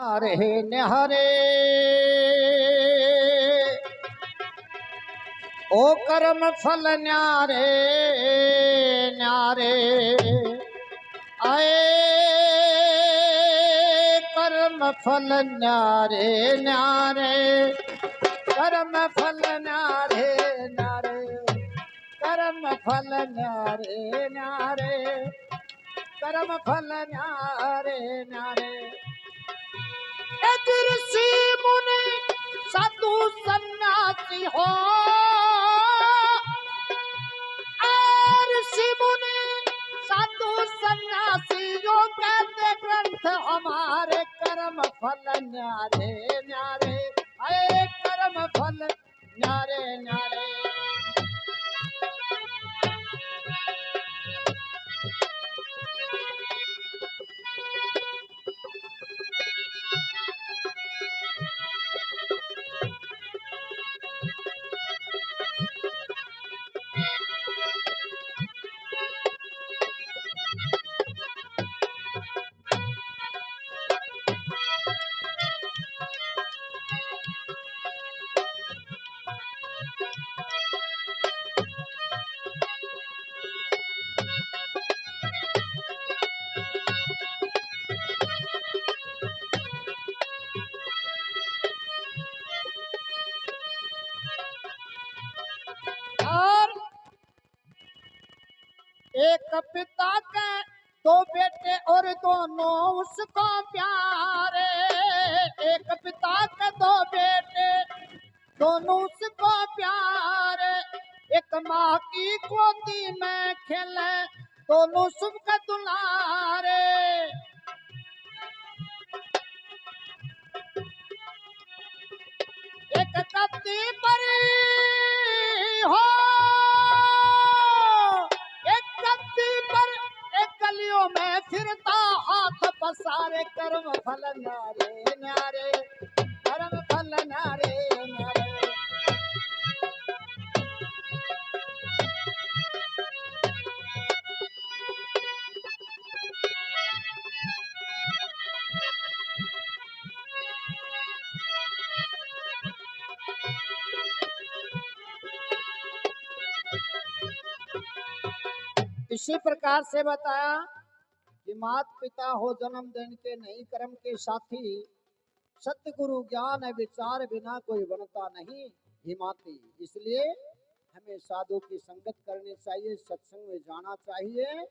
हरे न्यारे ओ कर्म फल न्यारे न्यारे आए कर्म फल न्यारे न्यारे कर्म फल न्यारे न्यारे कर्म फल न्यारे न्यारे कर्म फल न्यारे न्यारे ऋषि मुनि साधु सन्यासी हो ऋषि मुनि साधु सन्यासी जो कहते ग्रंथ हमारे कर्म फल न्यारे न्यारे आए कर्म फल न्यारे न्यारे और एक पिता के दो बेटे और दोनों उसको प्यारे एक पिता के दो बेटे दोनों उसको प्यारे एक माँ की गोदी में खेले दोनों सुख दुलारे एक कत्ती परी हो एक कत्ती पर एक गलियों में फिरता हाथ पसारे कर्म फल न्यारे न्यारे कर्म फल न्यारे न्यारे इसी प्रकार से बताया कि मात पिता हो जन्म देने के नहीं कर्म के साथी सतगुरु ज्ञान विचार बिना कोई बनता नहीं हिमाती इसलिए हमें साधु की संगत करनी चाहिए सत्संग में जाना चाहिए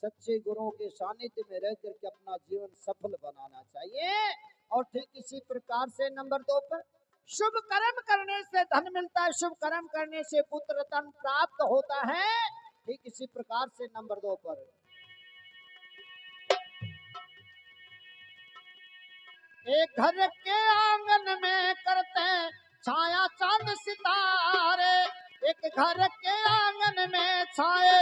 सच्चे गुरुओं के सानिध्य में रह करके अपना जीवन सफल बनाना चाहिए और ठीक इसी प्रकार से नंबर 2 पर शुभ कर्म करने से धन मिलता है शुभ कर्म करने से पुत्र धन प्राप्त होता है ठीक इसी प्रकार से नंबर 2 पर एक घर के आंगन में करते छाया चांद सितारे एक घर के आंगन में छाए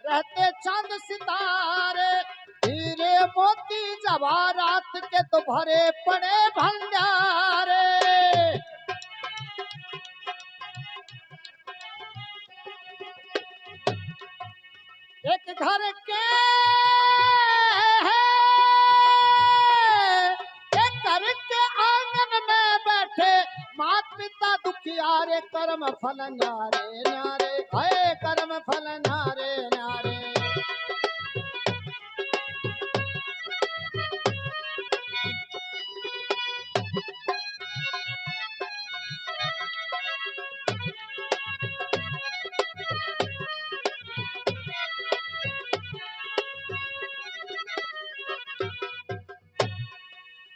रहते चांद सितारे हीरे मोती जवाहरात के तो भरे पड़े भंडारे एक घर के मात पिता दुखियारे कर्म फल न्यारे न्यारे है कर्म फल न्यारे न्यारे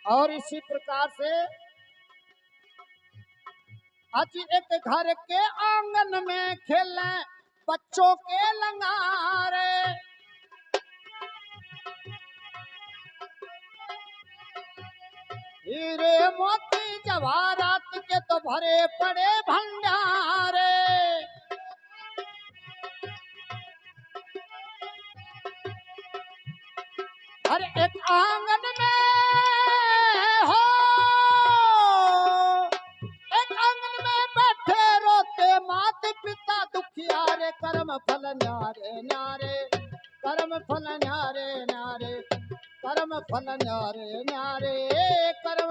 और इसी प्रकार से आज एक घर के आंगन में खेले बच्चों के लंगारे हीरे मोती जवाहरात के तो भरे पड़े भंडारे हर एक आंगन में हो मात पिता दुखियारे कर्म फल न्यारे न्यारे कर्म फल न्यारे न्यारे कर्म फल न्यारे न्यारे कर्म